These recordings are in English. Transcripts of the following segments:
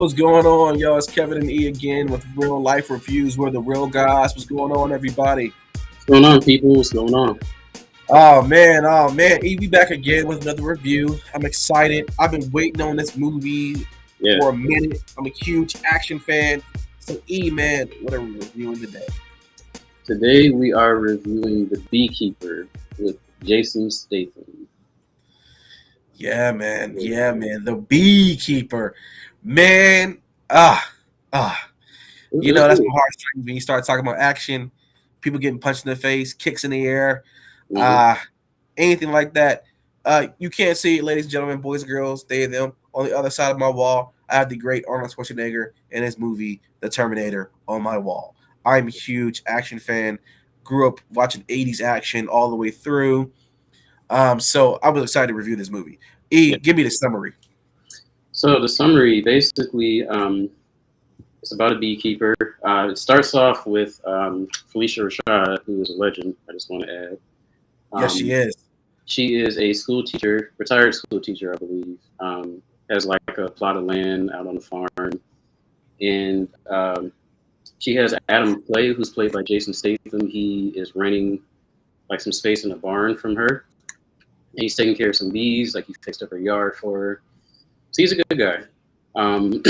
What's going on, y'all? It's Kevin and E again with real life reviews. We're the real guys. What's going on, everybody? What's going on, people? What's going on? Oh man, E, we back again with another review. I'm excited. I've been waiting on this movie Yeah, for a minute. I'm a huge action fan. So E, man, what are we reviewing today? today we are reviewing The Beekeeper with Jason Statham. Yeah, man. The Beekeeper, man. Ah, ah. You know Let's that's do my heartstrings when you start talking about action, people getting punched in the face, kicks in the air. it. Uh Anything like that. You can't see it, ladies and gentlemen, boys and girls, they and them. On the other side of my wall, I have the great Arnold Schwarzenegger and his movie, The Terminator, on my wall. I'm a huge action fan. Grew up watching 80s action all the way through. So I was excited to review this movie. E, Yeah. give me the summary. So the summary, basically, it's about a beekeeper. It starts off with Felicia Rashad, who is a legend. I just want to add. Yes, she Um, is. she is a school teacher, retired school teacher, I believe. Has like a plot of land out on the farm, and she has Adam Clay, who's played by Jason Statham. He is renting like some space in a barn from her. And he's taking care of some bees. Like he fixed up her yard for her. So he's a good guy. Um,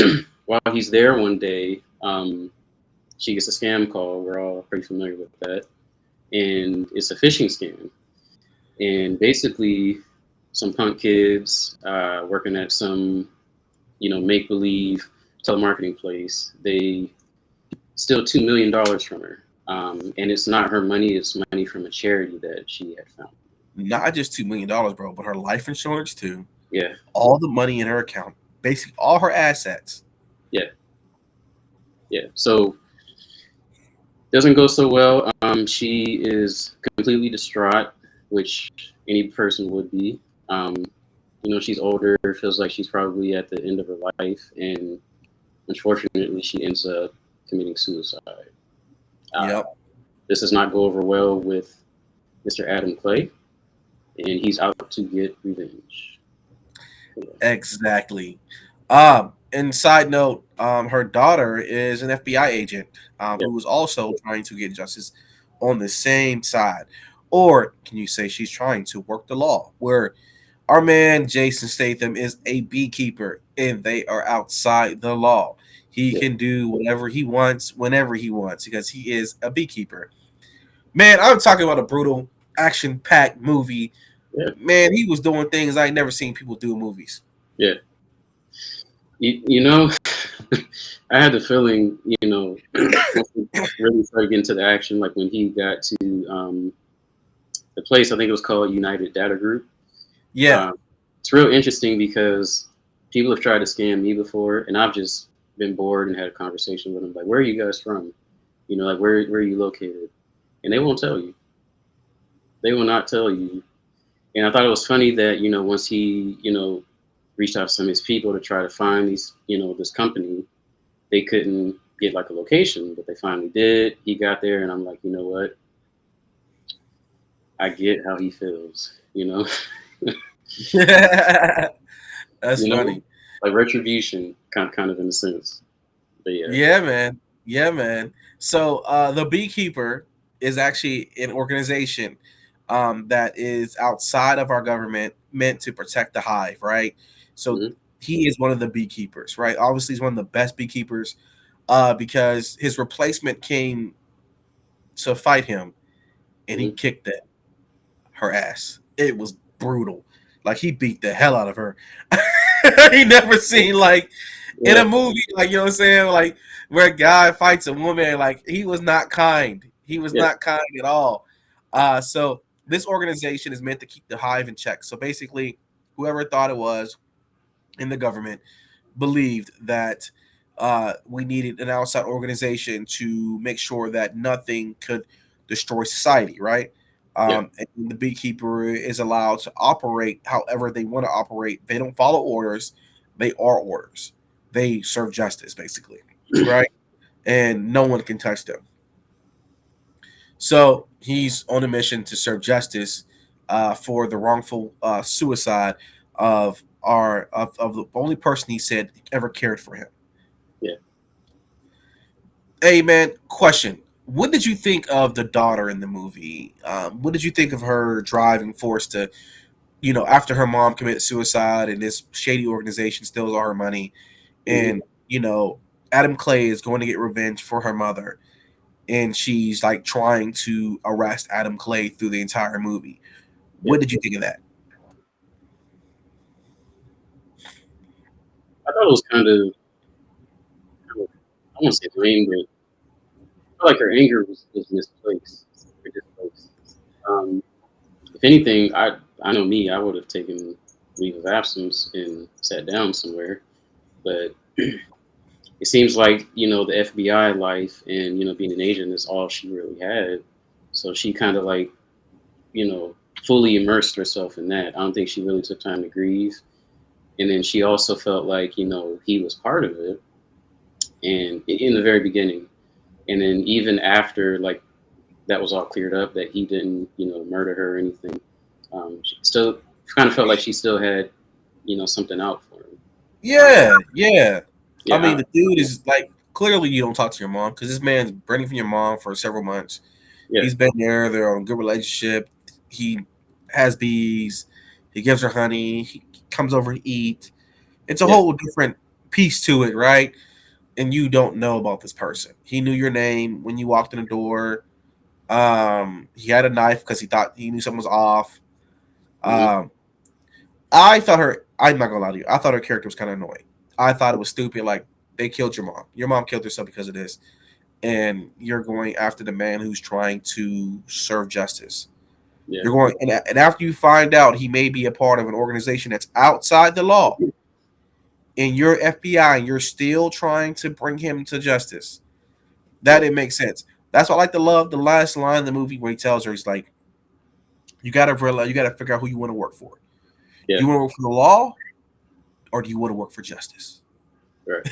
while he's there one day, she gets a scam call. We're all pretty familiar with that, and it's a phishing scam. And basically, some punk kids working at some make believe telemarketing place. They steal $2 million from her. And it's not her money; it's money from a charity that she had found. Not just $2 million, bro, but her life insurance too. Yeah, All the money in her account, basically all her assets. yeah, yeah. So doesn't go so well. She is completely distraught, which any person would be. Um, she's older, feels like she's probably at the end of her life, and unfortunately, she ends up committing suicide. Uh, Yep. this does not go over well with Mr. Adam Clay, and he's out to get revenge. Yeah. Exactly. And side note, her daughter is an FBI agent, Yeah. who is also trying to get justice on the same side. Or can you say she's trying to work the law? Where our man Jason Statham is a beekeeper and they are outside the law. He Yeah. can do whatever he wants whenever he wants because he is a beekeeper. Man, I'm talking about a brutal, action packed movie. Yeah. Man, he was doing things I ain't never seen people do in movies. Yeah. You know, I had the feeling, once we really started getting to the action, like when he got to the place, I think it was called United Data Group. Yeah. Um, it's real interesting because people have tried to scam me before, and I've just been bored and had a conversation with them, like, where are you guys from? Like where are you located? And they won't tell you. They will not tell you. And I thought it was funny that, once he, reached out to some of his people to try to find these, this company, they couldn't get like a location, but they finally did. He got there, and I'm like, you know what? I get how he feels. That's you know, funny. like retribution, kind of in a sense. But yeah, Yeah, man. Yeah, man. So the Beekeeper is actually an organization that is outside of our government meant to protect the hive, right? So hmm he is one of the beekeepers, right? Obviously, he's one of the best beekeepers because his replacement came to fight him and he hmm kicked her ass. It was brutal. Like he beat the hell out of her. He never seen like in a yeah, movie, like you know what I'm saying, like where a guy fights a woman, like he was not kind. He was yeah, not kind at all. So this organization is meant to keep the hive in check. So basically, whoever thought it was in the government believed that we needed an outside organization to make sure that nothing could destroy society, right? yeah, And the beekeeper is allowed to operate however they want to operate. They don't follow orders; they are orders. They serve justice, basically, right? And no one can touch them. So he's on a mission to serve justice for the wrongful suicide of the only person he said ever cared for him. Yeah. Hey man, question. What did you think of the daughter in the movie? What did you think of her driving force to, after her mom committed suicide and this shady organization steals all her money, Hmm. and Adam Clay is going to get revenge for her mother, and she's like trying to arrest Adam Clay through the entire movie. Yeah. What did you think of that? I thought it was I won't say lame, but I feel like her anger was misplaced or displaced. Um, if anything, I know me, I would have taken leave of absence and sat down somewhere. But it seems like the FBI life and being an agent is all she really had. So she kind of like fully immersed herself in that. I don't think she really took time to grieve. And then she also felt like he was part of it, and in the very beginning, and then even after like that was all cleared up that he didn't murder her or anything, she still kind of felt like she still had something out for him. Um, Yeah, yeah. I yeah, mean, the dude is like clearly you don't talk to your mom because this man's running from your mom for several months. yeah, He's been there. They're on a good relationship. He has bees. He gives her honey. He comes over to eat. It's a yeah, whole different piece to it, right? And you don't know about this person. He knew your name when you walked in the door. He had a knife because he thought he knew something was off. hmm, Um, I thought her. I'm not gonna lie to you. I thought her character was kind of annoying. I thought it was stupid. Like they killed your mom. Your mom killed herself because of this, and you're going after the man who's trying to serve justice. yeah, You're going, and after you find out he may be a part of an organization that's outside the law, and you're FBI, and you're still trying to bring him to justice. That yeah, didn't make sense. That's why I like to love the last line in the movie where he tells her, he's like, "You gotta realize, you gotta figure out who you want to work for. yeah, Do you want to work for the law, or do you want to work for justice?" right,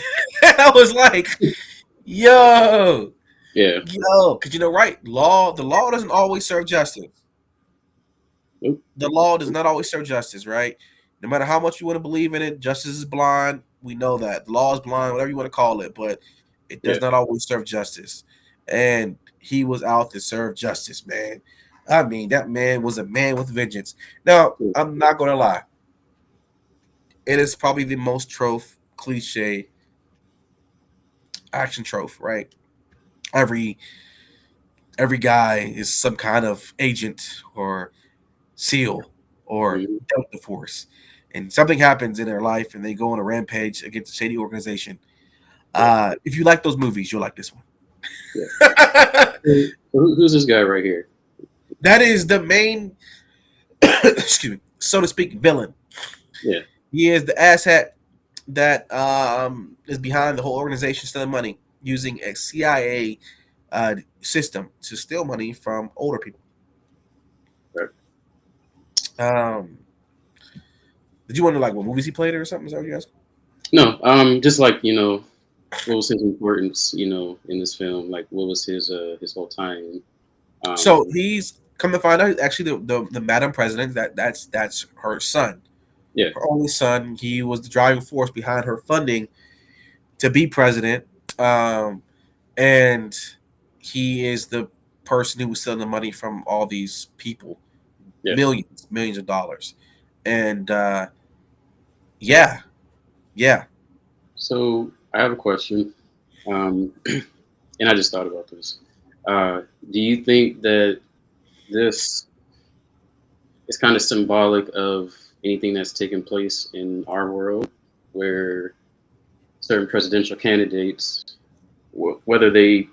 And I was like, "Yo, yeah, yo," because right, the law doesn't always serve justice. nope, The law does not always serve justice, right? No matter how much you want to believe in it, justice is blind. We know that the law is blind, whatever you want to call it, but it yeah, does not always serve justice. And he was out to serve justice, man. I mean, that man was a man with vengeance. Now, yeah, I'm not gonna lie, it is probably the most cliche action trope, right? Every every guy is some kind of agent or SEAL or hmm, Delta Force, and something happens in their life, and they go on a rampage against a shady organization. yeah, If you like those movies, you'll like this one. yeah. So who's this guy right here? That is the main, excuse me, so to speak, villain. Yeah, He is the asshat that is behind the whole organization stealing money using a CIA system to steal money from older people. right. Um, did you wonder like what movies he played or something? Is that what you asked? No, just like what was his importance, in this film? Like, what was his whole time? Um, So he's come to find out he's actually the Madam President. That's her son, yeah, her only son. He was the driving force behind her funding to be president, and he is the person who was stealing the money from all these people, yeah. millions of dollars, and yeah, yeah. So I have a question, um, and I just thought about this. Uh, do you think that this is kind of symbolic of anything that's taken place in our world, where certain presidential candidates, whether they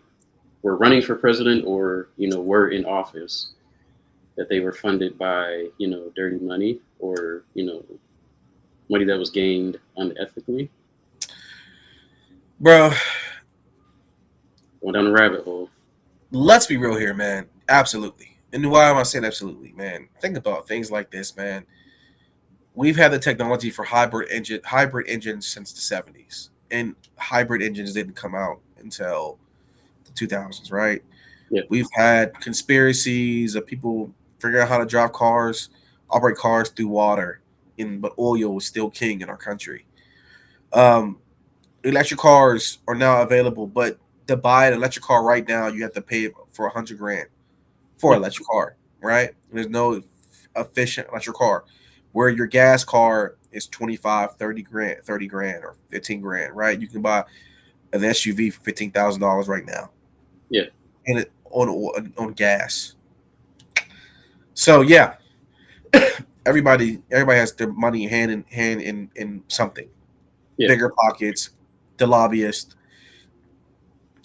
were running for president or were in office, that they were funded by dirty money or money that was gained unethically? Bro, Going down the rabbit hole. let's be real here, man. Absolutely. And why am I saying absolutely, man? Think about things like this, man. We've had the technology for hybrid engines since the 70s, and hybrid engines didn't come out until the 2000s, right? Yeah, We've had conspiracies of people figuring out how to drive cars, operate cars through water, but oil was still king in our country. Um, electric cars are now available, but to buy an electric car right now, you have to pay for 100 grand for an electric car, right? There's no efficient electric car. Where your gas car is 25, 30 grand or 15 grand, right? You can buy an SUV for $15,000 right now. Yeah. And it on gas. So yeah, everybody has their money hand in something. Yeah. Bigger pockets, the lobbyist,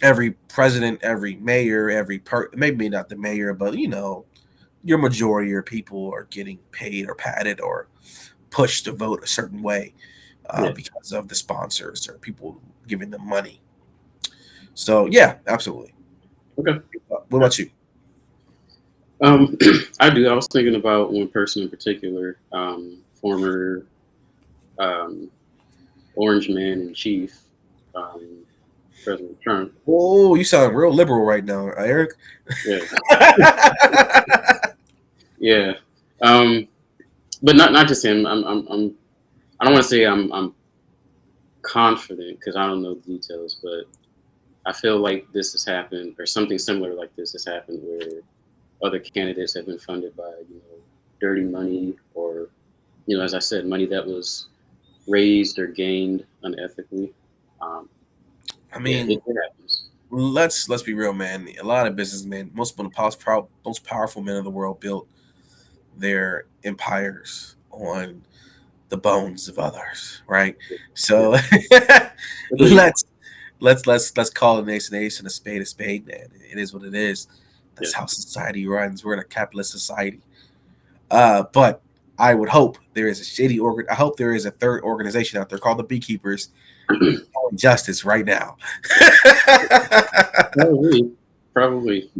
every president, every mayor, maybe not the mayor, but your majority of people are getting paid or padded or pushed to vote a certain way Yeah. because of the sponsors or people giving them money. So yeah, absolutely. Okay. What about you? Um, I do. I was thinking about one person in particular, former um, Orange Man in Chief, um, President Trump. Oh, you sound real liberal right now, Eric. Yeah. Yeah. Um, but not just him. I don't want to say I'm confident because I don't know the details, but I feel like this has happened or something similar like this has happened where other candidates have been funded by dirty money or as I said, money that was raised or gained unethically. Um, I yeah, mean, it happens. let's be real, man. A lot of businessmen, most powerful men in the world, built their empires on the bones of others, right? Yeah, So agreed. let's let's call a nation a spade, man. It is what it is. Yeah, That's how society runs. We're in a capitalist society. But I would hope there is a I hope there is a third organization out there called the Beekeepers doing justice right now. probably, probably.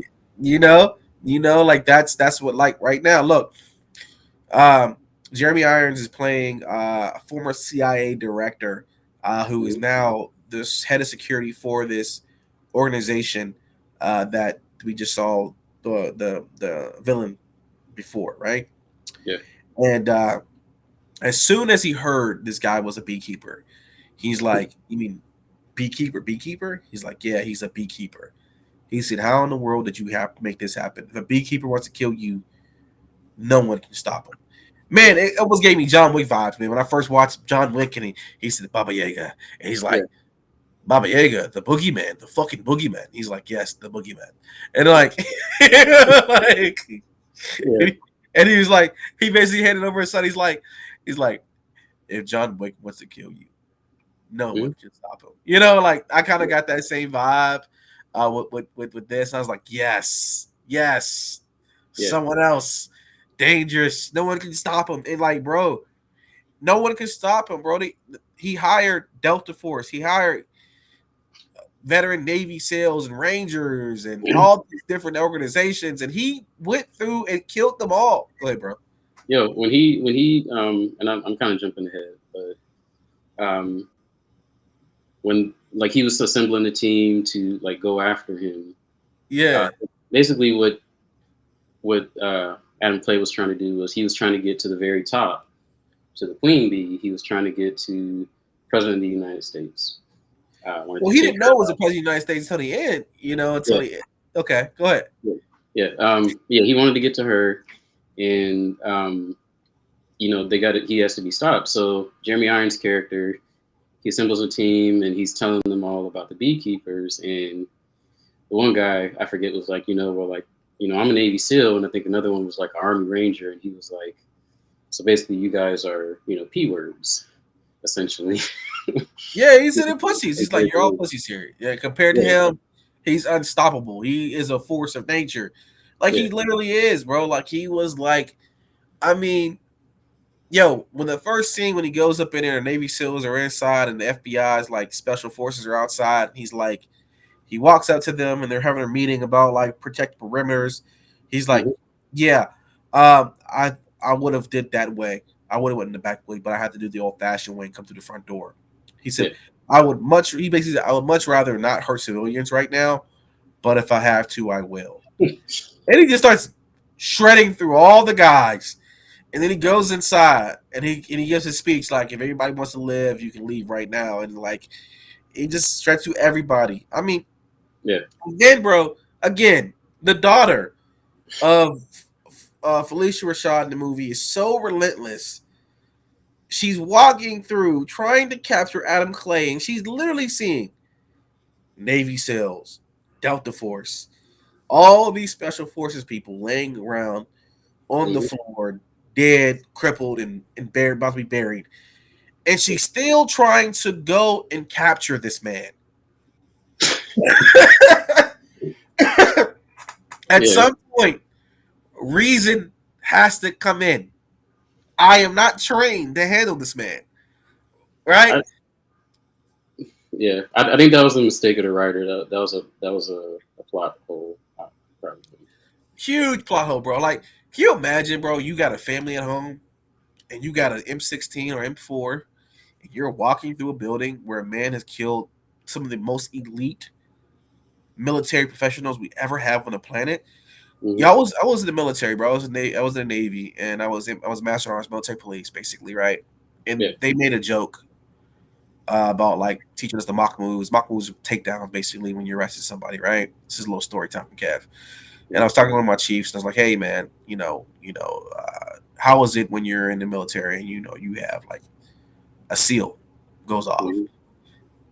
you know, like that's what like right now. Look, um, Jeremy Irons is playing a former CIA director who is Mhm. now this head of security for this organization that we just saw the villain before, right? Yeah, And as soon as he heard this guy was a beekeeper, he's like, "You mean beekeeper, beekeeper?" He's like, "Yeah, he's a beekeeper." He said, "How in the world did you have to make this happen? If a beekeeper wants to kill you, no one can stop him." yeah, Man, it almost gave me John Wick vibes, man. When I first watched John Wick and he said Baba Yaga, and he's yeah, like, Baba Yaga, the boogeyman, the fucking boogeyman. He's like, yes, the boogeyman. And like, like yeah, and he was like, he basically handed over his son. He's like, if John Wick wants to kill you, no mhm, one can stop him. Like I kind of got that same vibe with this. I was like, yes, yes, yeah, someone else, dangerous. No one can stop him. And like, bro, no one can stop him, bro. He hired Delta Force. He hired veteran Navy SEALs and Rangers and yeah. all these different organizations, and he went through and killed them all. Go ahead, bro. Yo, when he and I'm kind of jumping ahead, but when like he was assembling the team to like go after him, uh, Yeah, basically what Adam Clay was trying to do was he was trying to get to the very top, to the queen bee. He was trying to get to President of the United States. Wanted well, to he take didn't know her it was the out. president of the United States until the end. Until Yeah, the end. Okay, go ahead. yeah, yeah. Yeah, he wanted to get to her, and they got it. He has to be stopped. So Jeremy Irons' character, he assembles a team, and he's telling them all about the beekeepers. And the one guy I forget was like, well, like, I'm a Navy SEAL, and I think another one was like an Army Ranger, and he was like, so basically, you guys are, p words, essentially. Yeah, he's in the pussies. He's like, you're all pussies here. Yeah, compared to Yeah, him, he's unstoppable. He is a force of nature. Like yeah, he literally is, bro. Like he was like, I mean, yo, when the first scene when he goes up in there, the Navy SEALs are inside and the FBI's like special forces are outside. He's like, he walks up to them and they're having a meeting about like protect perimeters. He's like, mhm, yeah, I would have did that way. I would have went in the back way, but I had to do the old fashioned way and come through the front door. He said, yeah, He basically said, I would much rather not hurt civilians right now, but if I have to, I will. And he just starts shredding through all the guys. And then he goes inside and he gives his speech like, if everybody wants to live, you can leave right now. And like He just stretched to everybody. I mean, Yeah. then, bro, again, the daughter of Felicia Rashad in the movie is so relentless. She's walking through trying to capture Adam Clay, and she's literally seeing Navy SEALs, Delta Force, all these special forces people laying around on the Hmm. floor, dead, crippled, and buried, about to be buried. And she's still trying to go and capture this man. At Yeah. some point, reason has to come in. I am not trained to handle this man, right? I, yeah. I think that was a mistake of the writer. That was a plot hole. Probably. Huge plot hole, bro. Like, can you imagine, bro? You got a family at home, and you got an M16 or M4, and you're walking through a building where a man has killed some of the most elite military professionals we ever have on the planet. Hmm. Yeah, I was in the military, bro. I was in the Navy, and I was Master Arms military police, basically, right? And Yeah. they made a joke about like teaching us the mock moves. Mock moves are takedowns, basically, when you arrested somebody, right? This is a little story time from Kev. And I was talking to one of my chiefs, and I was like, "Hey, man, how is it when you're in the military and you have like a SEAL goes off?" Hmm.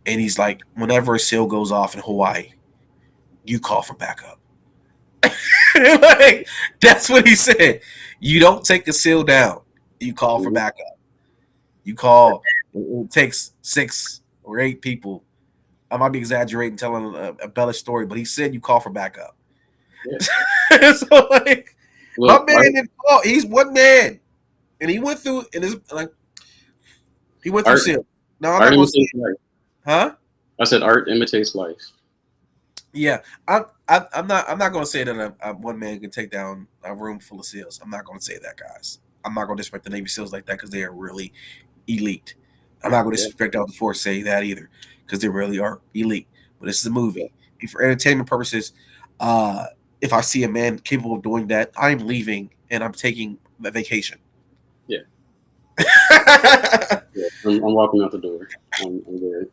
And he's like, "Whenever a SEAL goes off in Hawaii, you call for backup." Like, that's what he said. You don't take a SEAL down. You call for Hmm. backup. You call. It takes 6 or 8 people. I might be exaggerating, telling a embellished story, but he said you call for backup. Yeah. So like, my Well, man didn't call. He's one man, and he went through. And his like, he went through art SEAL. No, I'm not art going to say imitates it, life. huh? I said art imitates life. Yeah, I'm not going to say that one man can take down a room full of SEALs. I'm not going to say that, guys. I'm not going to disrespect the Navy SEALs like that because they are really elite. I'm not going to Yeah. disrespect the Force say that either because they really are elite. But this is a Yeah. movie. And for entertainment purposes, uh, if I see a man capable of doing that, I'm leaving and I'm taking a vacation. Yeah. Yeah. I'm walking out the door. I'm good.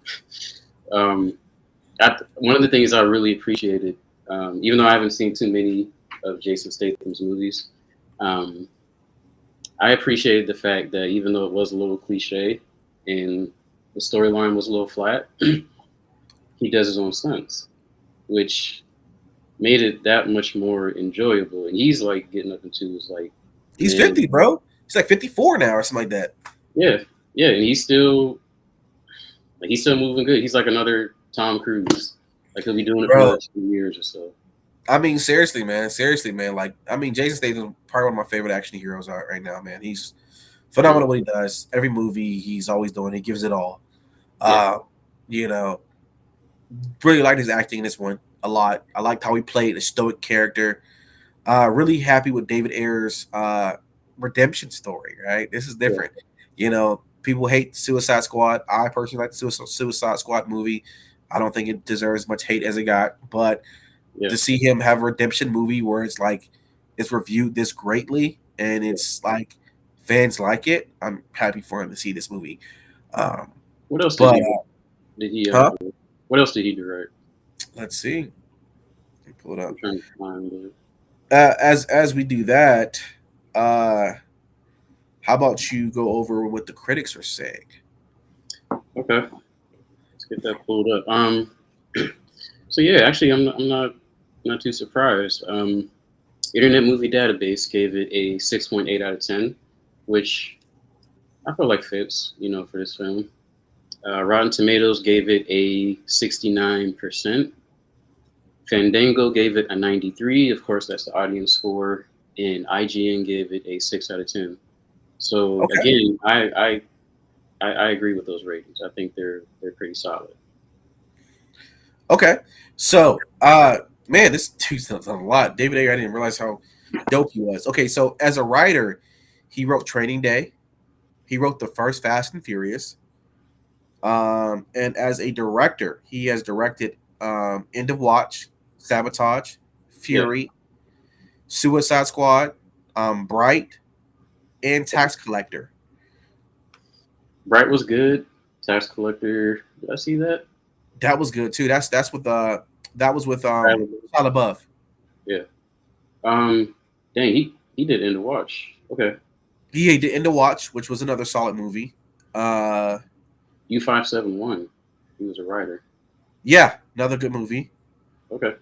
Um, one of the things I really appreciated, even though I haven't seen too many of Jason Statham's movies, um, I appreciated the fact that even though it was a little cliche and the storyline was a little flat, he does his own stunts, which made it that much more enjoyable. And he's like getting up into his like He's man, 50, bro. He's like 54 now or something like that. yeah, yeah, and he's still moving good. He's like another Tom Cruise. Like he'll be doing it for Bro, another 2 years or so. I mean, seriously, man. Seriously, man. Like, I mean, Jason Statham probably one of my favorite action heroes out right now, man. He's Mhm. phenomenal what he does. Every movie he's always doing, he gives it all. Yeah, Uh, you know, really liked his acting in this one a lot. I liked how he played a stoic character. Really happy with David Ayer's redemption story, right? This is yeah, different. People hate Suicide Squad. I personally like the Suicide Squad movie. I don't think it deserves as much hate as it got, but yeah, to see him have a redemption movie where it's like it's reviewed this greatly and yeah. it's like fans like it, I'm happy for him to see this movie. Um, What else did but he do? Did he huh? do? What else did he direct? Let's see. Let me pull it I'm up. trying to find it. As we do that, uh, how about you go over what the critics are saying? Okay, let's get that pulled up. So yeah, actually, I'm not too surprised. Internet Movie Database gave it a 6.8 out of 10, which I feel like fits, for this film. Rotten Tomatoes gave it a 69%. Fandango gave it a 93. Of course, that's the audience score. And IGN gave it a 6 out of 10. So Okay. again, I agree with those ratings. I think they're pretty solid. Okay. So, man, this dude's done a lot. David Ayer, I didn't realize how dope he was. Okay, so as a writer, he wrote Training Day. He wrote the first Fast and Furious. And as a director, he has directed End of Watch, Sabotage, Yeah, Fury, Suicide Squad, Bright, and Tax Collector. Bright was good. Tax Collector, did I see that? That was good too. That's with that was with Bradley. Shia LaBeouf. Yeah. Um. Dang, he did End of Watch. Okay. He did End to Watch, which was another solid movie. Uh, U571. He was a writer. yeah, another good movie. Okay.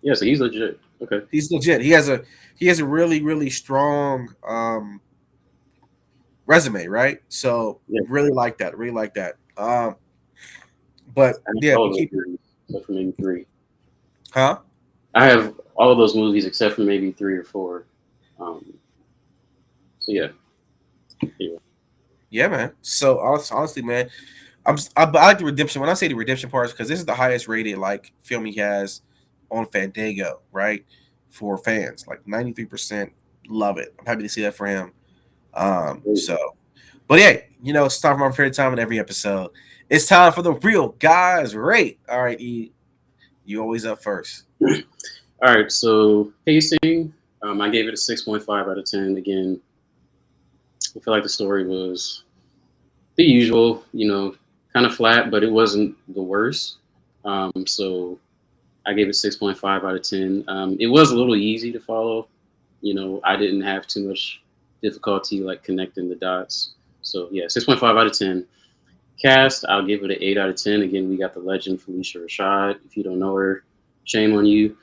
Yeah, so he's legit. Okay. He's legit. He has a really strong resume, right? So Yeah. really like that. Really like that. But I have yeah, all of those Beekeeper, movies except for maybe three. huh? I have all of those movies except for maybe three or four. Um. So yeah. Anyway. Yeah, man. So honestly, man, I like the redemption. When I say the redemption parts, because this is the highest rated like film he has on Fandango, right? For fans, like 93% love it. I'm happy to see that for him. So, but yeah, it's time for my favorite time in every episode. It's time for the real guys rate. All right, E, you always up first. All right. So pacing, I gave it a 6.5 out of 10. Again, I feel like the story was the usual, kind of flat, but it wasn't the worst. So I gave it 6.5 out of 10. It was a little easy to follow. I didn't have too much difficulty like connecting the dots. So yeah, 6.5 out of 10. Cast, I'll give it an 8 out of 10. Again, we got the legend Felicia Rashad. If you don't know her, shame on you.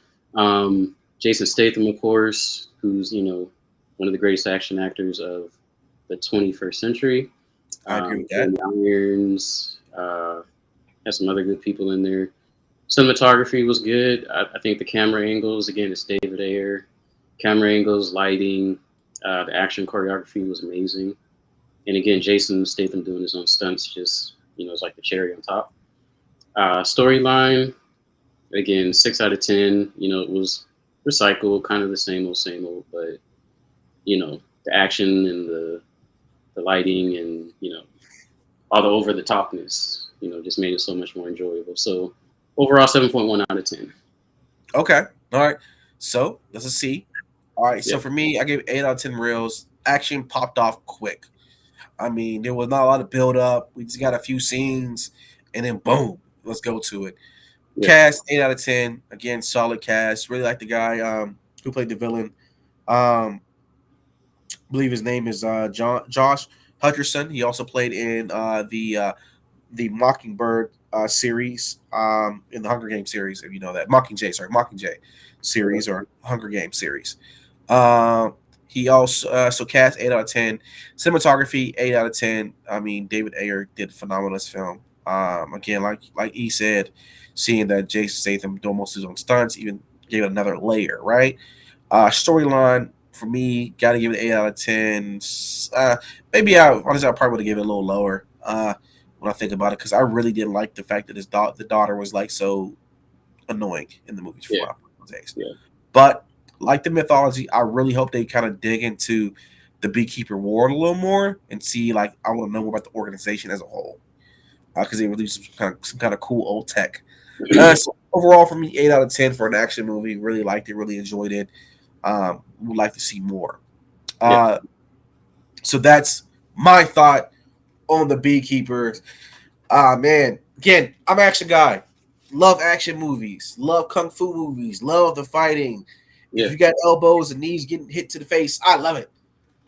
Jason Statham, of course, who's one of the greatest action actors of the 21st century. I agree with that. Jeremy Irons, has some other good people in there. Cinematography was good. I think the camera angles, again, it's David Ayer. Camera angles, lighting, the action choreography was amazing. And again, Jason Statham doing his own stunts just, it's like the cherry on top. Storyline, again, 6 out of 10. It was recycled, kind of the same old, but the action and the lighting and all the over the topness, just made it so much more enjoyable. So overall, 7.1 out of 10. Okay, all right. So that's a C. All right. Yeah, So for me, I gave 8 out of 10 reels. Action popped off quick. I mean, there was not a lot of build up. We just got a few scenes, and then boom, let's go to it. yeah, Cast 8 out of 10. Again, solid cast. Really like the guy who played the villain. I believe his name is Josh Hutcherson. He also played in the Mockingbird series, in the Hunger Games series, if you know that. Mockingjay series or Hunger Games series. Um, he also so cast 8 out of 10. Cinematography 8 out of 10. I mean, David Ayer did phenomenal in this film. Again, like he said, seeing that Jason Statham do most of his own stunts even gave it another layer, right? Storyline for me, got to give it 8 out of 10. Maybe honestly I probably would have given it a little lower. When I think about it, because I really didn't like the fact that the daughter was like so annoying in the movies yeah, for my days. yeah, But like the mythology, I really hope they kind of dig into the Beekeeper world a little more and see, like, I want to know more about the organization as a whole, because they released some kind of cool old tech. So overall, for me, 8 out of 10 for an action movie. Really liked it. Really enjoyed it. Would like to see more. yeah, Uh, so that's my thought on the Beekeepers. Man, again, I'm an action guy. Love action movies. Love kung fu movies. Love the fighting. If yeah, you got elbows and knees getting hit to the face, I love it.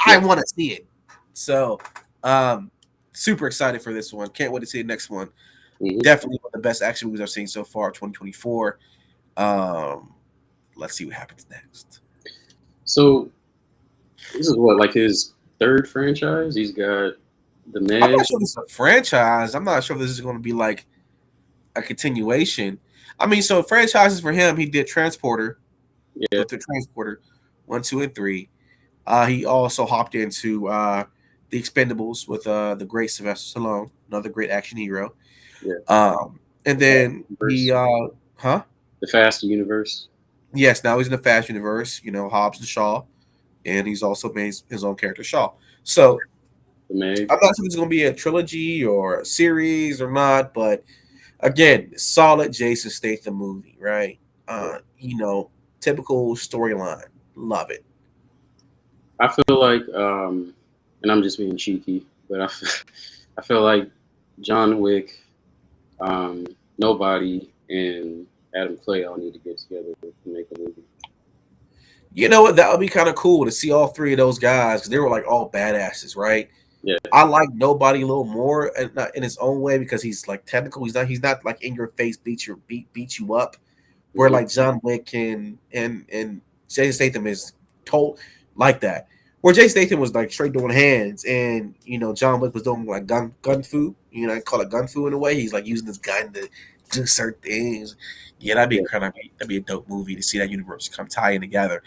I yeah. want to see it. So, um, super excited for this one. Can't wait to see the next one. Hmm. Definitely one of the best action movies I've seen so far, 2024. Um, let's see what happens next. So this is what, like his third franchise. He's got the I'm Meg. not sure this is a franchise. I'm not sure if this is going to be like a continuation. I mean, so franchises for him, he did Transporter Yeah, with the Transporter 1, 2, and 3. He also hopped into the Expendables with the great Sylvester Stallone, another great action hero. yeah. And The Fast then he, Universe. huh? The Fast Universe. Yes, now he's in the Fast Universe. Hobbs and Shaw, and he's also made his own character Shaw. So The Meg. I'm not sure if it's going to be a trilogy or a series or not, but again, solid Jason Statham movie, right? Yeah. Typical storyline. Love it. I feel like, and I'm just being cheeky, but I feel like John Wick. Nobody and Adam Clay all need to get together to make a movie. You know what? That would be kind of cool to see all three of those guys because they were like all badasses, right? Yeah, I like Nobody a little more, and not in his own way because he's like technical. He's not like in your face, beat you up. Where hmm like John Wick and Jason Statham is told like that. Where Jason Statham was like straight doing hands, and John Wick was doing like gun fu. I call it gun fu in a way. He's like using his gun to do certain things. Yeah, yeah, that'd be a dope movie to see that universe come tying together.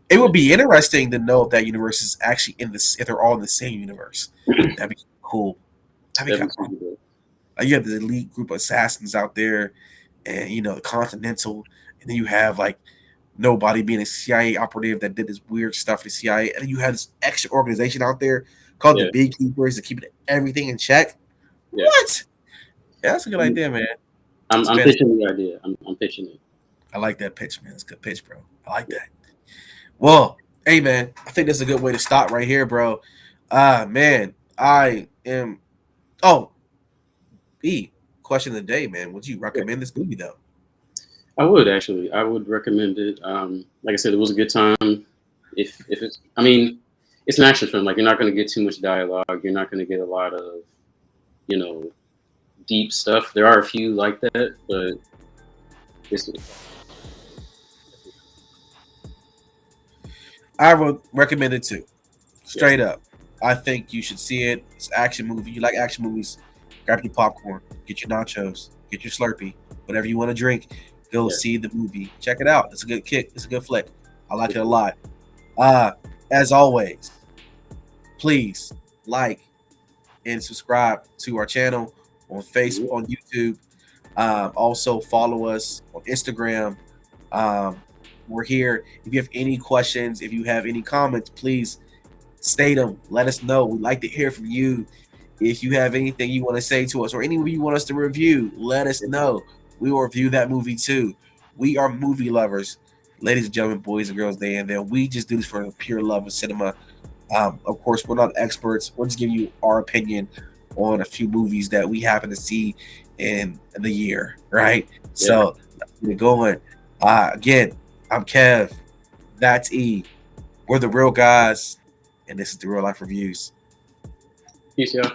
It yeah. would be interesting to know if that universe is actually in this, if they're all in the same universe. That'd be cool. That'd be That'd kind be of cool. super good. Like you have the elite group of assassins out there, and the Continental, and then you have like Nobody being a CIA operative that did this weird stuff for the CIA, and then you have this extra organization out there called the Yeah, Beekeepers to keep everything in check. yeah. What? Yeah, that's a good I'm, idea, man. I'm, It's I'm fantastic. pitching the idea. I'm pitching it. I like that pitch, man. It's a good pitch, bro. I like Yeah, that. Well, hey, man, I think that's a good way to stop right here, bro. Man, I am. Oh, B, question of the day, man. Would you yeah. recommend this movie though? I would actually. I would recommend it. Like I said, it was a good time. If it's, I mean, it's an action film. Like you're not going to get too much dialogue. You're not going to get a lot of, you know, deep stuff. There are a few like that, but it's I would recommend it too. yeah, Straight up. I think you should see it. It's an action movie. You like action movies? Grab your popcorn, get your nachos, get your Slurpee, whatever you want to drink. Go yeah. see the movie. Check it out. It's a good kick. It's a good flick. I like it For a sure. lot. Uh, as always, please like and subscribe to our channel on Facebook, Mhm. on YouTube. Also follow us on Instagram. Um, we're here. If you have any questions, if you have any comments, please state them. Let us know. We'd like to hear from you. If you have anything you want to say to us or any movie you want us to review, let us know. We will review that movie too. We are movie lovers, ladies and gentlemen, boys and girls, day and there. We just do this for pure love of cinema. Of course, we're not experts. We're just giving you our opinion on a few movies that we happen to see in the year, right? Yeah. So, we're going. Again, I'm Kev. That's E. We're the real guys, and this is the real life reviews. Peace, y'all.